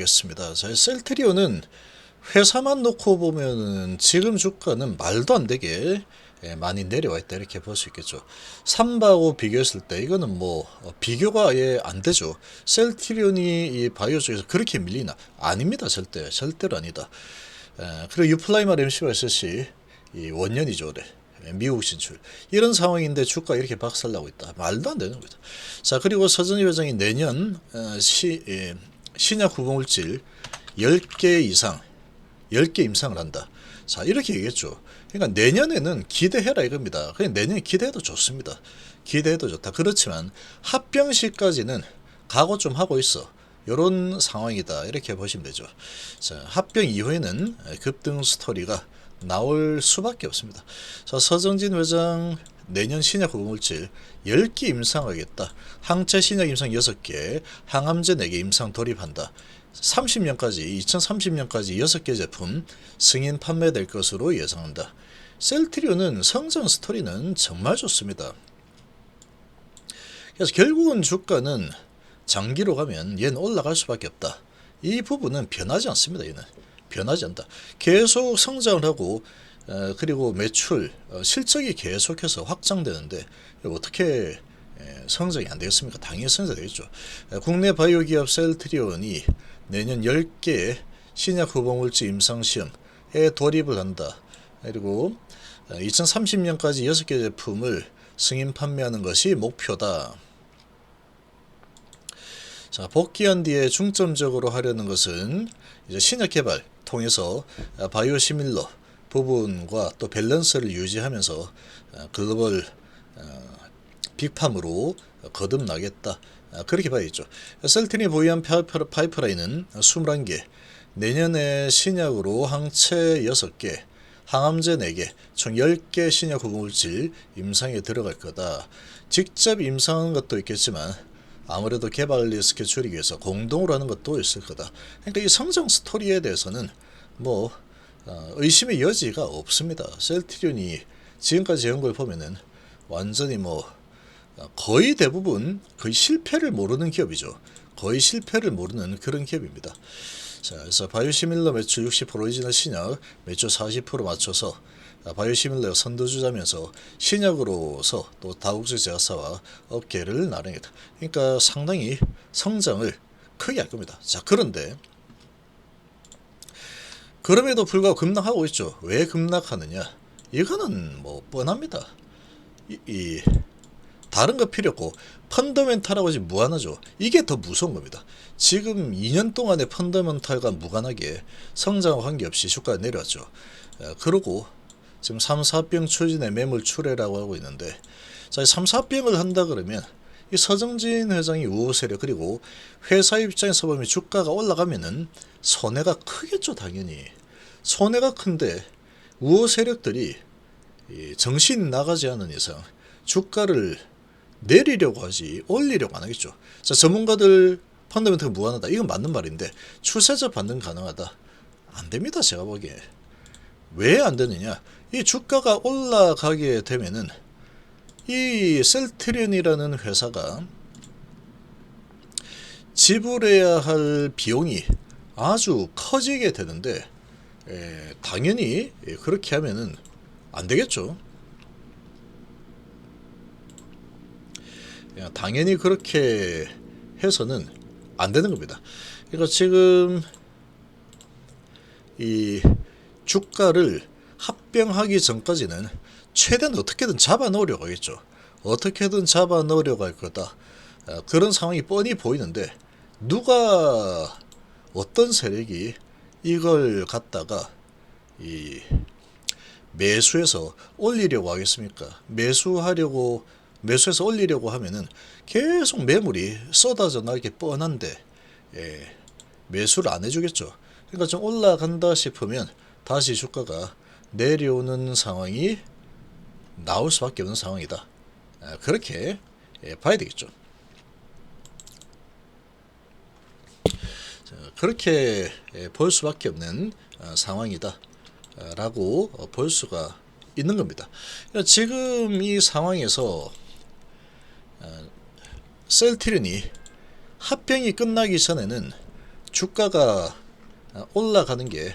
알아보겠습니다. 자, 셀트리온은 회사만 놓고 보면은 지금 주가는 말도 안 되게 많이 내려와 있다 이렇게 볼 수 있겠죠. 삼바하고 비교했을 때 이거는 뭐 비교가 아예 안 되죠. 셀트리온이 이 바이오 쪽에서 그렇게 밀리나? 아닙니다. 절대로 아니다. 그리고 유플라이마 MC가 있을시 이 원년이죠. 올해 미국 진출 이런 상황인데 주가 이렇게 박살나고 있다. 말도 안 되는 겁니다. 자, 그리고 서정희 회장이 내년 신약 구봉물질 10개 이상 10개 임상을 한다. 자, 이렇게 얘기했죠. 그러니까 내년에는 기대해라 이겁니다. 그냥 내년에 기대해도 좋습니다. 기대해도 좋다. 그렇지만 합병 시까지는 각오 좀 하고 있어. 요런 상황이다. 이렇게 보시면 되죠. 자, 합병 이후에는 급등 스토리가 나올 수밖에 없습니다. 자, 서정진 회장 내년 신약 구물질 10개 임상하겠다. 항체 신약 임상 6개, 항암제 4개 임상 돌입한다. 30년까지 2030년까지 6개 제품 승인 판매될 것으로 예상한다. 셀트리온은 성장 스토리는 정말 좋습니다. 그래서 결국은 주가는 장기로 가면 얘는 올라갈 수밖에 없다. 이 부분은 변하지 않습니다. 얘는 변하지 않다. 계속 성장을 하고 그리고 매출 실적이 계속해서 확장되는데 어떻게 성장이 안 되겠습니까? 당연히 성장되겠죠. 국내 바이오 기업 셀트리온이 내년 10개의 신약 후보물질 임상시험에 돌입을 한다. 그리고 2030년까지 6개 제품을 승인 판매하는 것이 목표다. 자, 복귀한 뒤에 중점적으로 하려는 것은 이제 신약 개발 통해서 바이오시밀러 부분과 또 밸런스를 유지하면서 글로벌 빅팜으로 거듭나겠다. 그렇게 봐야겠죠. 셀트리온이 보유한 파이프라인은 21개, 내년에 신약으로 항체 6개, 항암제 4개, 총 10개 신약 후보물질 임상에 들어갈 거다. 직접 임상하는 것도 있겠지만 아무래도 개발 리스크 줄이기 위해서 공동으로 하는 것도 있을 거다. 그러니까 이 성장 스토리에 대해서는 뭐 의심의 여지가 없습니다. 셀트리온이 지금까지 해온 걸 보면은 완전히 뭐 거의 대부분 거의 실패를 모르는 기업이죠. 거의 실패를 모르는 그런 기업입니다. 자, 그래서 바이오시밀러 매출 60%, 오리지널 신약 매출 40% 맞춰서 바이오시밀러 선두주자면서 신약으로서 또 다국적 제약사와 업계를 나누겠다. 그러니까 상당히 성장을 크게 할 겁니다. 자, 그런데 그럼에도 불구하고 급락하고 있죠. 왜 급락하느냐? 이거는 뭐 뻔합니다. 다른 거 필요 없고 펀더멘탈하고 지금 무관하죠. 이게 더 무서운 겁니다. 지금 2년 동안의 펀더멘탈과 무관하게 성장과 관계없이 주가가 내려왔죠. 그러고 지금 3, 4병 추진의 매물 출회라고 하고 있는데, 자, 3, 4병을 한다 그러면 이 서정진 회장이 우호 세력, 그리고 회사 입장에서 보면 주가가 올라가면은 손해가 크겠죠. 당연히 손해가 큰데 우호 세력들이 정신 나가지 않은 이상 주가를 내리려고 하지 올리려고 안 하겠죠. 자, 전문가들 펀더멘털 무관하다, 이건 맞는 말인데 추세적 반등 가능하다? 안 됩니다. 제가 보기에. 왜 안 되느냐? 이 주가가 올라가게 되면은 이 셀트리온이라는 회사가 지불해야 할 비용이 아주 커지게 되는데, 당연히 그렇게 하면은 안 되겠죠. 당연히 그렇게 해서는 안 되는 겁니다. 그러니까 지금 이 주가를 합병하기 전까지는 최대한 어떻게든 잡아 넣으려고 하겠죠. 어떻게든 잡아 넣으려고 할 거다. 그런 상황이 뻔히 보이는데 누가 어떤 세력이 이걸 갖다가 이 매수해서 올리려고 하겠습니까? 매수해서 올리려고 하면은 계속 매물이 쏟아져 나게 뻔한데 매수를 안 해주겠죠. 그러니까 좀 올라간다 싶으면 다시 주가가 내려오는 상황이 나올 수밖에 없는 상황이다. 그렇게 봐야 되겠죠. 그렇게 볼 수밖에 없는 상황이다 라고 볼 수가 있는 겁니다. 지금 이 상황에서 셀트리온이 합병이 끝나기 전에는 주가가 올라가는 게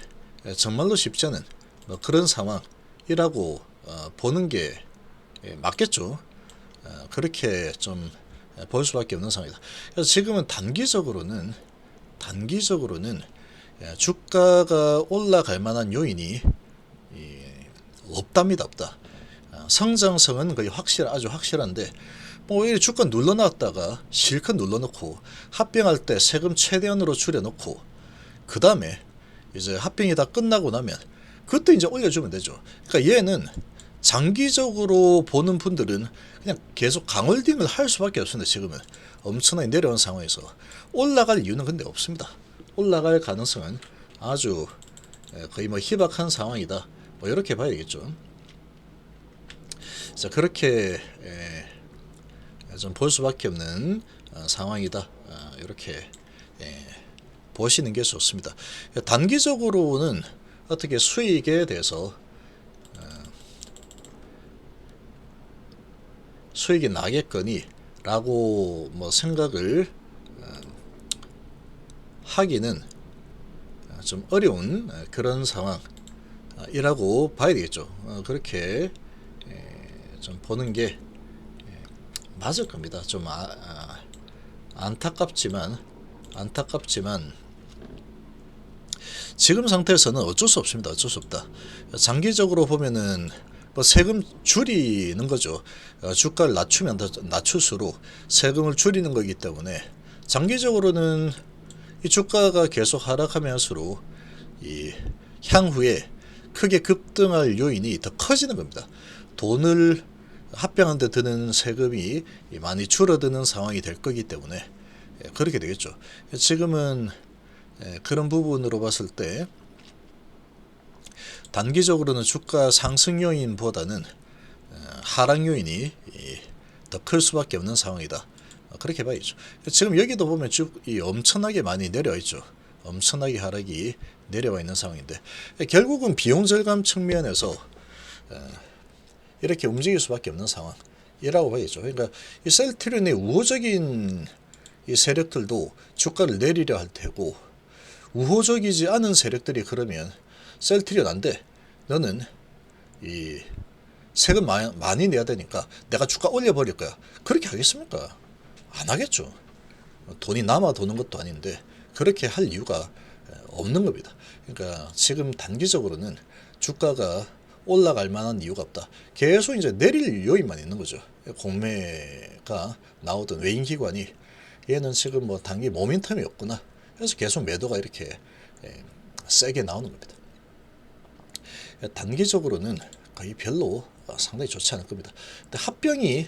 정말로 쉽지 않은 뭐 그런 상황이라고 보는 게 맞겠죠. 그렇게 좀 볼 수밖에 없는 상황이다. 그래서 지금은 단기적으로는 주가가 올라갈 만한 요인이 없답니다. 없다. 성장성은 거의 아주 확실한데 뭐 이 주가 눌러놨다가 실컷 눌러놓고 합병할 때 세금 최대한으로 줄여놓고 그 다음에 이제 합병이 다 끝나고 나면 그때 이제 올려주면 되죠. 그러니까 얘는 장기적으로 보는 분들은 그냥 계속 강홀딩을 할 수밖에 없습니다. 지금은 엄청나게 내려온 상황에서 올라갈 이유는 근데 없습니다. 올라갈 가능성은 아주 거의 뭐 희박한 상황이다. 뭐 이렇게 봐야 되겠죠. 자, 그렇게 좀 볼 수밖에 없는 상황이다. 이렇게 보시는 게 좋습니다. 단기적으로는 어떻게 수익에 대해서 수익이 나겠거니 라고 뭐 생각을 하기는 좀 어려운 그런 상황이라고 봐야 되겠죠. 그렇게 좀 보는 게 맞을 겁니다. 좀 안타깝지만 지금 상태에서는 어쩔 수 없습니다. 어쩔 수 없다. 장기적으로 보면은 뭐 세금 줄이는 거죠. 주가를 낮추면 낮출수록 세금을 줄이는 거기 때문에 장기적으로는 이 주가가 계속 하락하면 할수록 이 향후에 크게 급등할 요인이 더 커지는 겁니다. 돈을 합병한 데 드는 세금이 많이 줄어드는 상황이 될 거기 때문에 그렇게 되겠죠. 지금은 그런 부분으로 봤을 때 단기적으로는 주가 상승 요인보다는 하락 요인이 더 클 수밖에 없는 상황이다. 그렇게 봐야죠. 지금 여기도 보면 쭉 엄청나게 많이 내려와 있죠. 엄청나게 하락이 내려와 있는 상황인데 결국은 비용 절감 측면에서 이렇게 움직일 수밖에 없는 상황이라고 봐야죠. 그러니까 이 셀트리온의 우호적인 이 세력들도 주가를 내리려 할 테고 우호적이지 않은 세력들이 그러면 셀트리온 안 돼. 너는 이 세금 많이 내야 되니까 내가 주가 올려버릴 거야. 그렇게 하겠습니까? 안 하겠죠. 돈이 남아 도는 것도 아닌데 그렇게 할 이유가 없는 겁니다. 그러니까 지금 단기적으로는 주가가 올라갈 만한 이유가 없다. 계속 이제 내릴 요인만 있는 거죠. 공매가 나오던 외인 기관이 얘는 지금 뭐 단기 모멘텀이 없구나. 그래서 계속 매도가 이렇게 세게 나오는 겁니다. 단기적으로는 거의 별로 상당히 좋지 않을 겁니다. 근데 합병이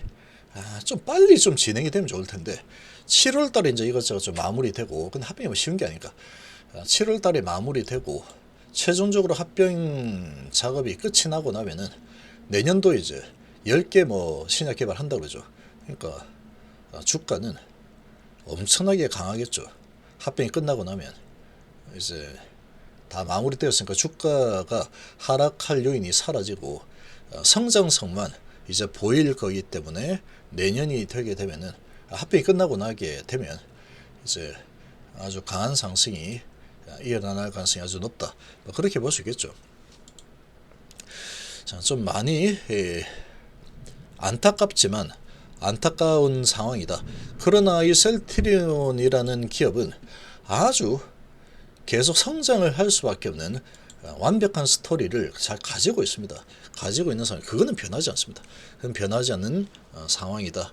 좀 빨리 좀 진행이 되면 좋을 텐데 7월 달에 이제 이것저것 좀 마무리되고 근데 합병이 뭐 쉬운 게 아니까 7월 달에 마무리되고 최종적으로 합병 작업이 끝이 나고 나면은 내년도 이제 10개 뭐 신약 개발한다고 그러죠. 그러니까 주가는 엄청나게 강하겠죠. 합병이 끝나고 나면 이제 다 마무리되었으니까 주가가 하락할 요인이 사라지고 성장성만 이제 보일 거기 때문에 내년이 되게 되면은 합병이 끝나고 나게 되면 이제 아주 강한 상승이 일어날 가능성이 아주 높다. 그렇게 볼 수 있겠죠. 자, 좀 많이 안타깝지만 안타까운 상황이다. 그러나 이 셀트리온이라는 기업은 아주 계속 성장을 할 수밖에 없는 완벽한 스토리를 잘 가지고 있습니다. 가지고 있는 상황, 그거는 변하지 않습니다. 그건 변하지 않는 상황이다.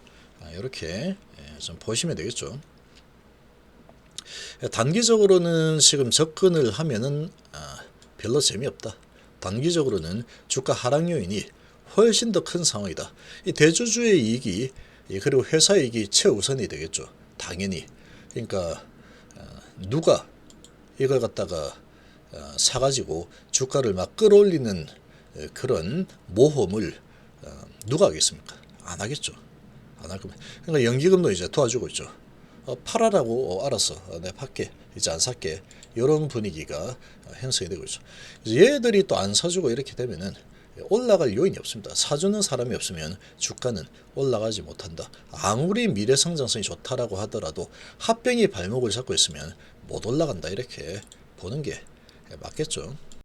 이렇게 좀 보시면 되겠죠. 단기적으로는 지금 접근을 하면은 별로 재미없다. 단기적으로는 주가 하락 요인이 훨씬 더 큰 상황이다. 이 대주주의 이익이 그리고 회사 이익이 최우선이 되겠죠. 당연히. 그러니까 누가 이걸 갖다가 사가지고 주가를 막 끌어올리는 그런 모험을 누가 하겠습니까? 안 하겠죠. 안 할 겁니다. 그러니까 연기금도 이제 도와주고 있죠. 팔아라고 알았어. 내가 팔게. 이제 안 살게. 이런 분위기가 형성이 되고 있죠. 얘들이 또 안 사주고 이렇게 되면은 올라갈 요인이 없습니다. 사주는 사람이 없으면 주가는 올라가지 못한다. 아무리 미래 성장성이 좋다라고 하더라도 합병이 발목을 잡고 있으면 못 올라간다 이렇게 보는 게 맞겠죠.